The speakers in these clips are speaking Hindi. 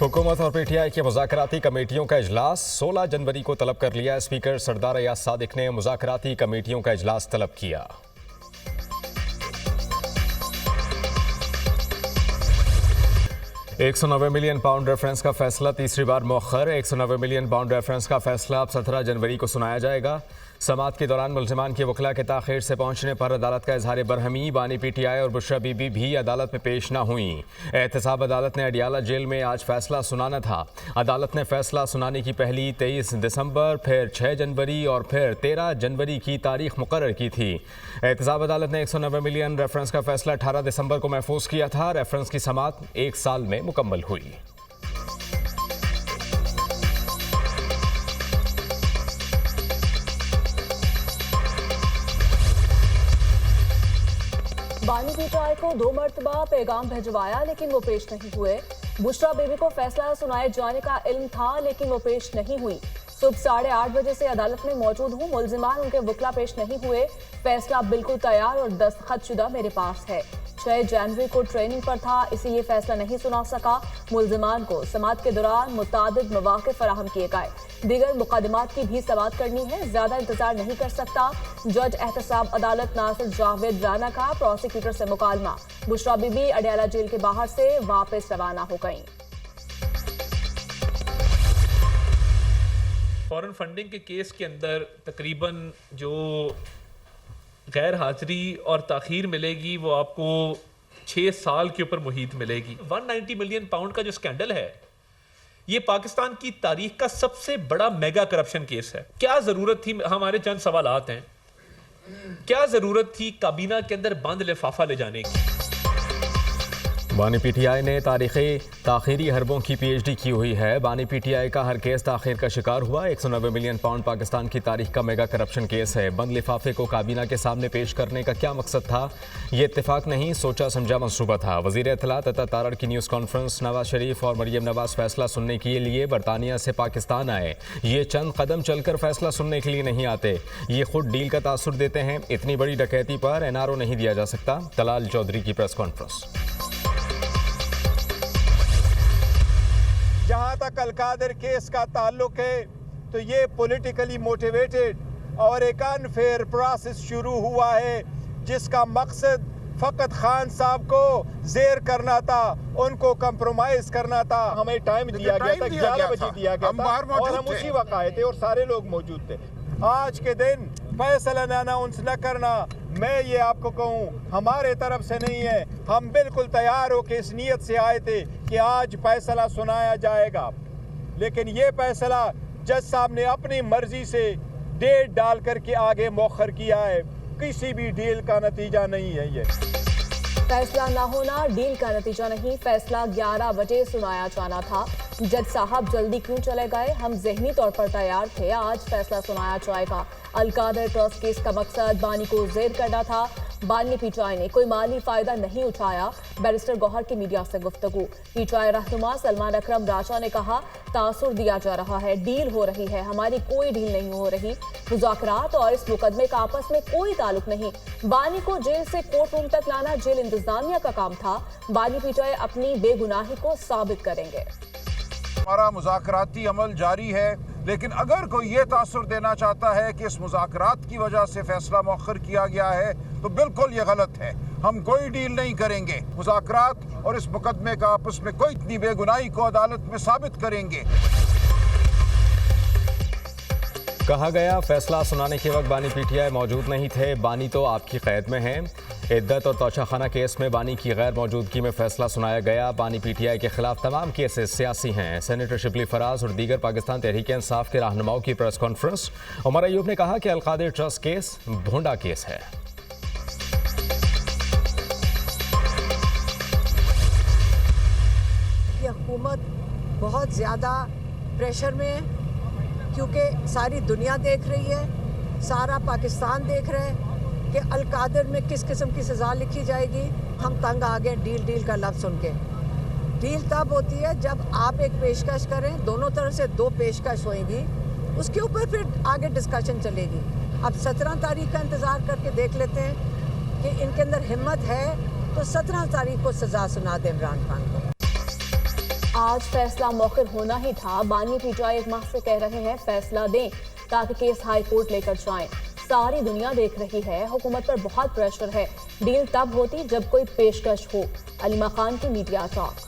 हुकूमत और पीटीआई की मुज़ाकराती कमेटियों का इजलास 16 जनवरी को तलब कर लिया। स्पीकर सरदार अयाज सादिक ने मुज़ाकराती कमेटियों का इजलास तलब किया। £190 मिलियन रेफरेंस का फैसला तीसरी बार मौखर। £190 मिलियन रेफरेंस का फैसला अब 17 जनवरी को सुनाया जाएगा। समाअत के दौरान मुल्ज़िमान की वकला के ताख़ीर से पहुंचने पर अदालत का इजहार बरहमी। बानी पीटीआई और बुशरा बीबी भी अदालत में पेश न हुई। एहतसाब अदालत ने अडियाला जेल में आज फैसला सुनाना था। अदालत ने फैसला सुनाने की पहली 23 दिसंबर, फिर 6 जनवरी और फिर 13 जनवरी की तारीख मुकर्रर की थी। एहतसाब अदालत ने 190 मिलियन रेफरेंस का फैसला 18 दिसंबर को महफूज किया था। रेफरेंस की समाअत 1 साल में मुकम्मल हुई। बानी पीटीआई को 2 मरतबा पैगाम भिजवाया लेकिन वो पेश नहीं हुए। बुशरा बेबी को फैसला सुनाए जाने का इल्म था लेकिन वो पेश नहीं हुई। सुबह 8:30 बजे से अदालत में मौजूद हूँ। मुल्जिमान उनके वकला पेश नहीं हुए। फैसला बिल्कुल तैयार और दस्तखत शुदा मेरे पास है। 6 जनवरी को ट्रेनिंग पर था, इसीलिए फैसला नहीं सुना सका। मुल्जिमान को समाअत के दौरान मुतादिद मौके फराहम किए गए। दीगर मुकदमात की भी समाअत करनी है, ज्यादा इंतजार नहीं कर सकता। जज एहतसाब अदालत नासिर जावेद राना का प्रोसिक्यूटर से मुकालमा। बुशरा बीबी अडियाला जेल के बाहर से वापस रवाना हो गई। फॉरेन फंडिंग के केस के अंदर तकरीबन जो गैर हाजिरी और ताखीर मिलेगी वो आपको 6 साल के ऊपर मुहीत मिलेगी। 190 मिलियन पाउंड का जो स्कैंडल है ये पाकिस्तान की तारीख का सबसे बड़ा मेगा करप्शन केस है। क्या जरूरत थी, हमारे चंद सवालात हैं, क्या जरूरत थी काबीना के अंदर बंद लिफाफा ले जाने की? बानी पीटीआई ने तारीखी ताखीरी हरबों की PhD की हुई है। बानी पीटीआई का हर केस ताखीर का शिकार हुआ। 190 मिलियन पाउंड पाकिस्तान की तारीख का मेगा करप्शन केस है। बंद लिफाफे को काबीना के सामने पेश करने का क्या मकसद था? ये इत्तेफाक नहीं, सोचा समझा मंसूबा था। वज़ीर इत्तलात अता तारड़ की न्यूज़ कॉन्फ्रेंस। नवाज शरीफ और मरियम नवाज फैसला सुनने के लिए बरतानिया से पाकिस्तान आए। ये चंद कदम चलकर फैसला सुनने के लिए नहीं आते, ये खुद डील का तासुर देते हैं। इतनी बड़ी डकैती पर NRO नहीं दिया जा सकता। तलाल चौधरी की प्रेस कॉन्फ्रेंस। जहाँ तक अलकादर केस का ताल्लुक है तो ये पॉलिटिकली मोटिवेटेड और एक अनफेयर प्रोसेस शुरू हुआ है जिसका मकसद फ़कत खान साहब को जेर करना था, उनको कंप्रोमाइज करना था। हमें टाइम दिया गया था, 11 बजे दिया गया था और हम उसी वक्त आए थे और सारे लोग मौजूद थे। आज के दिन फैसला अनाउंस न करना, मैं ये आपको कहूँ, हमारे तरफ से नहीं है। हम बिल्कुल तैयार हो के इस नीयत से आए थे कि आज फैसला सुनाया जाएगा, लेकिन ये फैसला जज साहब ने अपनी मर्जी से डेट डाल करके आगे मौखर किया है। किसी भी डील का नतीजा नहीं है। ये फैसला ना होना डील का नतीजा नहीं, फैसला 11 बजे सुनाया जाना था। जज साहब जल्दी क्यों चले गए? हम ज़हनी तौर पर तैयार थे, आज फैसला सुनाया जाएगा। अलकादर ट्रस्ट केस का मकसद बानी को जेर करना था। बानी पीटीआई ने कोई माली फायदा नहीं उठाया। बैरिस्टर गौहर की मीडिया से गुफ्तगू। पीटीआई रहनुमा सलमान अकरम राजा ने कहा, तासुर दिया जा रहा है, डील हो रही है, हमारी कोई डील नहीं हो रही। मुज़ाकरात और इस मुकदमे का आपस में कोई ताल्लुक नहीं। बानी को जेल से कोर्ट रूम तक लाना जेल इंतजामिया का काम था। बानी पीटीआई अपनी बेगुनाही को साबित करेंगे। हमारा मुज़ाकराती अमल जारी है, लेकिन अगर कोई ये तासुर देना चाहता है कि इस मुज़ाकरात की वजह से फैसला मौखर किया गया है तो बिल्कुल ये गलत है। हम कोई डील नहीं करेंगे। मुज़ाकरात और इस मुकदमे का आपस में कोई इतनी बेगुनाही को अदालत में साबित करेंगे। कहा गया, फैसला सुनाने के वक्त बानी पीटीआई मौजूद नहीं थे। बानी तो आपकी कैद में हैं। इद्दत और तोशाखाना केस में बानी की गैर मौजूदगी में फैसला सुनाया गया। बानी पीटीआई के खिलाफ तमाम केसेस सियासी हैं। सेनेटर शिबली फराज और दीगर पाकिस्तान तहरीक इंसाफ के रहनुमाओं की प्रेस कॉन्फ्रेंस। उमर अयूब ने कहा कि अलकादर ट्रस्ट केस भोंडा केस है। ये हुकूमत बहुत ज़्यादा प्रेशर में है क्योंकि सारी दुनिया देख रही है, सारा पाकिस्तान देख रहा है कि अलकादर में किस किस्म की सज़ा लिखी जाएगी। हम तंग आ गए डील का लफ्ज़ सुन के। डील तब होती है जब आप एक पेशकश करें, दोनों तरफ से 2 पेशकश होएंगी, उसके ऊपर फिर आगे डिस्कशन चलेगी। अब 17 तारीख का इंतज़ार करके देख लेते हैं कि इनके अंदर हिम्मत है तो 17 तारीख को सज़ा सुना दें इमरान खान को। आज फैसला मौखिर होना ही था। बानी पीटीआई एक माह से कह रहे हैं फैसला दें ताकि केस हाई कोर्ट लेकर जाएं। सारी दुनिया देख रही है, हुकूमत पर बहुत प्रेशर है। डील तब होती जब कोई पेशकश हो। अलीमा खान की मीडिया टॉक।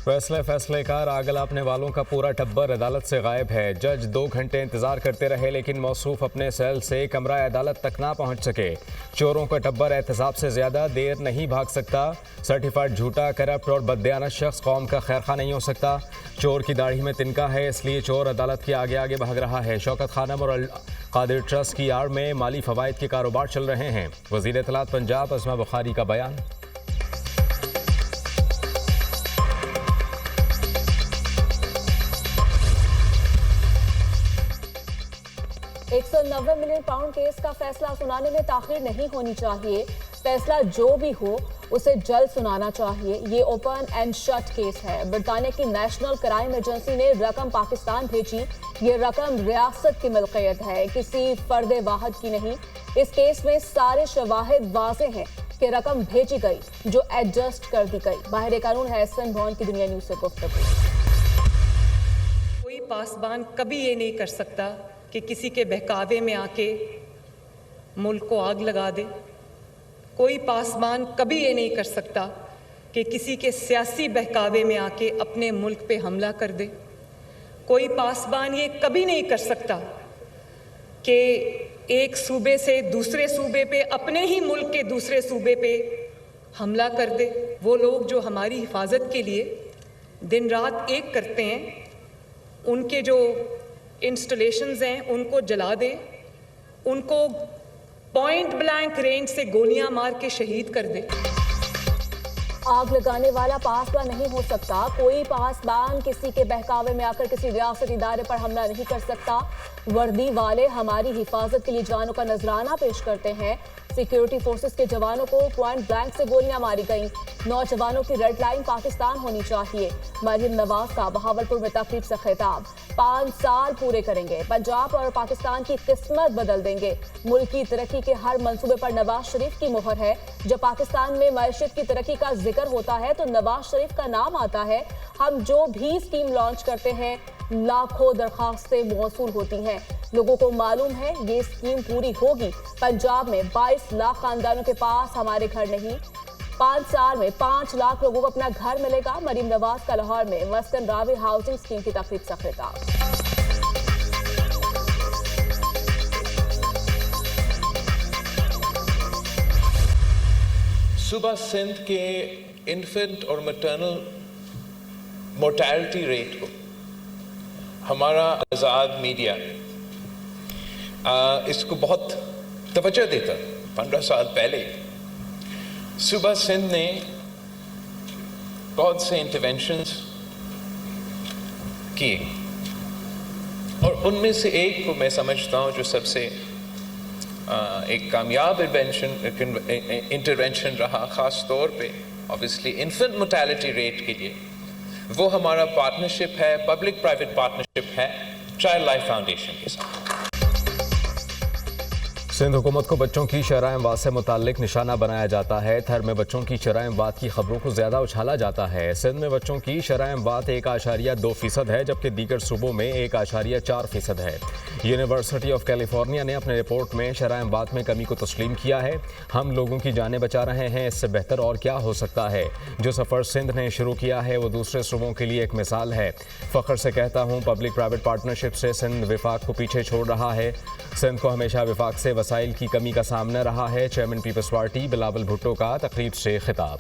फैसले का आग अलापने वालों का पूरा टब्बर अदालत से गायब है। जज 2 घंटे इंतजार करते रहे लेकिन मौसूफ अपने सेल से कमरा अदालत तक ना पहुंच सके। चोरों का टब्बर एहतसाब से ज्यादा देर नहीं भाग सकता। सर्टिफाइड झूठा, करप्ट और बददियानत शख्स कौम का खैरखा नहीं हो सकता। चोर की दाढ़ी में तिनका है, इसलिए चोर अदालत के आगे आगे भाग रहा है। शौकत खानम और कादिर ट्रस्ट की आड़ में माली फवाइद के कारोबार चल रहे हैं। वज़ीर इत्तलात पंजाब अज़मा बुखारी का बयान। 190 मिलियन पाउंड केस का फैसला सुनाने में ताखीर नहीं होनी चाहिए। फैसला जो भी हो उसे जल्द सुनाना चाहिए। ये ओपन एंड शट केस है। बरतानिया की नेशनल क्राइम एजेंसी ने रकम पाकिस्तान भेजी। ये रकम रियासत की मिल्कियत है, किसी फर्द वाहिद की नहीं। इस केस में सारे शवाहिद वाज़े हैं कि रकम भेजी गई जो एडजस्ट कर दी गई। बाहर कानून है एहसन भवन की दुनिया न्यूज़ से गुफ्तगू। कोई पासबान कभी ये नहीं कर सकता कि किसी के बहकावे में आके मुल्क को आग लगा दे। कोई पासबान कभी ये नहीं कर सकता कि किसी के सियासी बहकावे में आके अपने मुल्क पे हमला कर दे। कोई पासबान ये कभी नहीं कर सकता कि एक सूबे से दूसरे सूबे पे, अपने ही मुल्क के दूसरे सूबे पे हमला कर दे। वो लोग जो हमारी हिफाजत के लिए दिन रात एक करते हैं, उनके जो इंस्टॉलेशंस हैं उनको जला दे, उनको पॉइंट ब्लैंक रेंज से गोलियां मार के शहीद कर दे। आग लगाने वाला पासबान नहीं हो सकता। कोई पासबान किसी के बहकावे में आकर किसी रियासती इदारे पर हमला नहीं कर सकता। वर्दी वाले हमारी हिफाजत के लिए जानों का नजराना पेश करते हैं। सिक्योरिटी फोर्सेस के जवानों को पॉइंट ब्लैंक से गोलियां मारी गईं। नौजवानों की रेड लाइन पाकिस्तान होनी चाहिए। मरियम नवाज का बहावलपुर में तकरीब से खिताब। 5 साल पूरे करेंगे, पंजाब और पाकिस्तान की किस्मत बदल देंगे। मुल्क की तरक्की के हर मंसूबे पर नवाज शरीफ की मोहर है। जब पाकिस्तान में मईशत की तरक्की का जिक्र होता है तो नवाज शरीफ का नाम आता है। हम जो भी स्कीम लॉन्च करते हैं लाखों दरखास्तें मौसूल होती हैं। लोगों को मालूम है ये स्कीम पूरी होगी। पंजाब में 22 लाख खानदानों के पास हमारे घर नहीं। 5 साल में 5 लाख लोगों को अपना घर मिलेगा। मरीम नवाज का लाहौर में मस्कन रावी हाउसिंग स्कीम की तकरीब से खिताब। सुबह सिंध के इन्फेंट और मैटरनल मोर्टेलिटी रेट को हमारा आज़ाद मीडिया इसको बहुत तवज्जो देता। 15 साल पहले सुबह सिंध ने बहुत से इंटरवेंशंस किए और उनमें से एक को मैं समझता हूँ जो सबसे एक कामयाब इंटरवेंशन रहा, ख़ास तौर पे ऑब्वियसली इन्फेंट मोर्टेलिटी रेट के लिए, वो हमारा पार्टनरशिप है, पब्लिक प्राइवेट पार्टनरशिप है चाइल्ड लाइफ फाउंडेशन के साथ। सिंध हुकूमत को बच्चों की शरह अमवात से मुताल्लिक निशाना बनाया जाता है। थर में बच्चों की शरह अमवात की खबरों को ज़्यादा उछाला जाता है। सिंध में बच्चों की शरह अमवात 1.2% है जबकि दीगर सूबों में 1.4% है। यूनिवर्सिटी ऑफ कैलिफोर्निया ने अपने रिपोर्ट में शरह अमवात में कमी को तस्लीम किया है। हम लोगों की जानें बचा रहे हैं, इससे बेहतर और क्या हो सकता है। जो सफ़र सिंध ने शुरू किया है वो दूसरे सूबों के लिए एक मिसाल है। फ़ख्र से कहता हूँ पब्लिक प्राइवेट पार्टनरशिप से सिंध विफाक को पीछे छोड़ रहा है। सिंध को हमेशा विफाक से वसाइल की कमी का सामना रहा है। Chairman people's party Bilawal Bhutto का तकरीब से खिताब।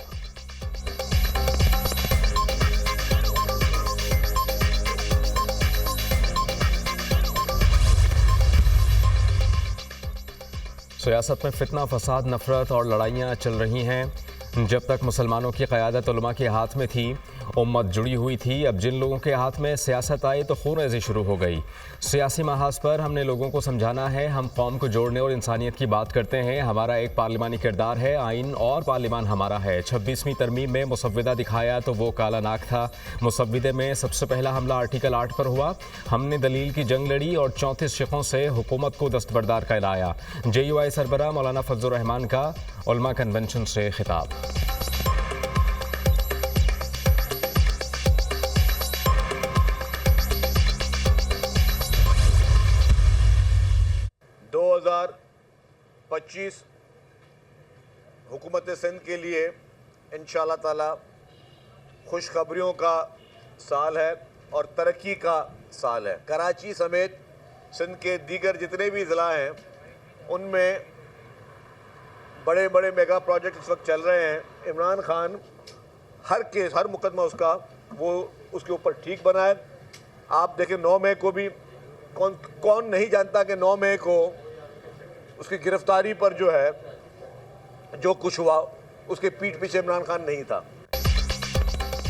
सियासत में फितना, फसाद, नफरत और लड़ाइयाँ चल रही हैं। जब तक मुसलमानों की क़यादत उलमा के हाथ में थी उम्मत जुड़ी हुई थी। अब जिन लोगों के हाथ में सियासत आई तो खून-रेज़ी शुरू हो गई। सियासी महाज पर हमने लोगों को समझाना है, हम कौम को जोड़ने और इंसानियत की बात करते हैं। हमारा एक पार्लिमानी किरदार है, आइन और पार्लिमान हमारा है। 26वीं तरमीम में मुसव्विदा दिखाया तो वो काला नाग था। मुसव्विदे में सबसे पहला हमला आर्टिकल 8 पर हुआ। हमने दलील की जंग लड़ी और 34 शिकों से हुकूमत को दस्तबरदार कहलाया। JUI सरबराह मौलाना फजलुर रहमान का उलमा कन्वेंशन से खिताब। पच्चीस हुकूमत सिंध के लिए इंशाअल्लाह ताला खुशखबरियों का साल है और तरक्की का साल है। कराची समेत सिंध के दीगर जितने भी ज़िला हैं उनमें बड़े बड़े मेगा प्रोजेक्ट इस वक्त चल रहे हैं। इमरान खान हर मुकदमा उसका वो उसके ऊपर ठीक बना है। आप देखें 9 मई को भी कौन नहीं जानता कि 9 मई को उसकी गिरफ्तारी पर जो है जो कुछ हुआ उसके पीठ पीछे इमरान खान नहीं था।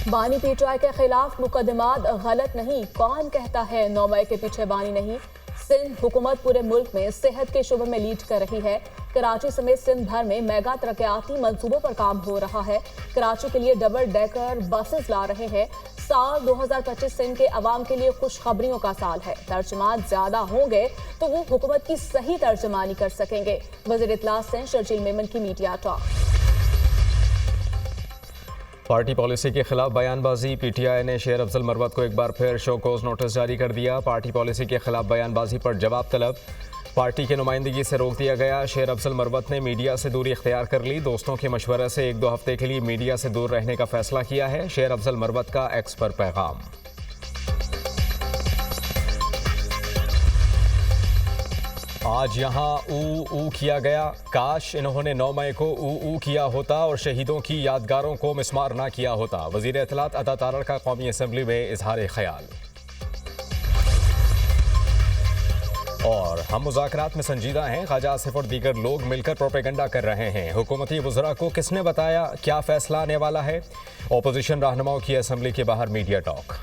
बानी पीटीआई के खिलाफ मुकदमात गलत नहीं, कौन कहता है 9 मई के पीछे बानी नहीं। सिंध हुकूमत पूरे मुल्क में सेहत के शुबे में लीड कर रही है। कराची समेत सिंध भर में मेगा तरक्याती मंसूबों पर काम हो रहा है। कराची के लिए डबल डेकर बसेस ला रहे हैं। साल 2025 सिंध के अवाम के लिए खुशखबरियों का साल है। तर्जुमान ज्यादा होंगे तो वो हुकूमत की सही तर्जुमानी कर सकेंगे। वज़ीर इत्तला सिंध शर्जील मेमन की मीडिया टॉक। पार्टी पॉलिसी के खिलाफ बयानबाजी। PTI ने शेर अफजल मरवत को एक बार फिर शोकॉज नोटिस जारी कर दिया। पार्टी पॉलिसी के खिलाफ बयानबाजी पर जवाब तलब। पार्टी के नुमाइंदगी से रोक दिया गया। शेर अफजल मरवत ने मीडिया से दूरी इख्तियार कर ली। दोस्तों के मशवरे से 1-2 हफ्ते के लिए मीडिया से दूर रहने का फैसला किया है। शेर अफजल मरवत का एक्स पर पैगाम। आज यहाँ ऊ किया गया, काश इन्होंने 9 मई को ऊ किया होता और शहीदों की यादगारों को मिसमार ना किया होता। वज़ीर इत्तलात अता तारड़ का कौमी असम्बली में इजहार ख्याल। और हम मुज़ाकरात में संजीदा हैं, ख्वाजा आसिफ और दीगर लोग मिलकर प्रोपेगेंडा कर रहे हैं। हुकूमती वज़रा को किसने बताया क्या फैसला आने वाला है। ओपोजिशन रहनुमाओं की असम्बली के बाहर मीडिया टॉक।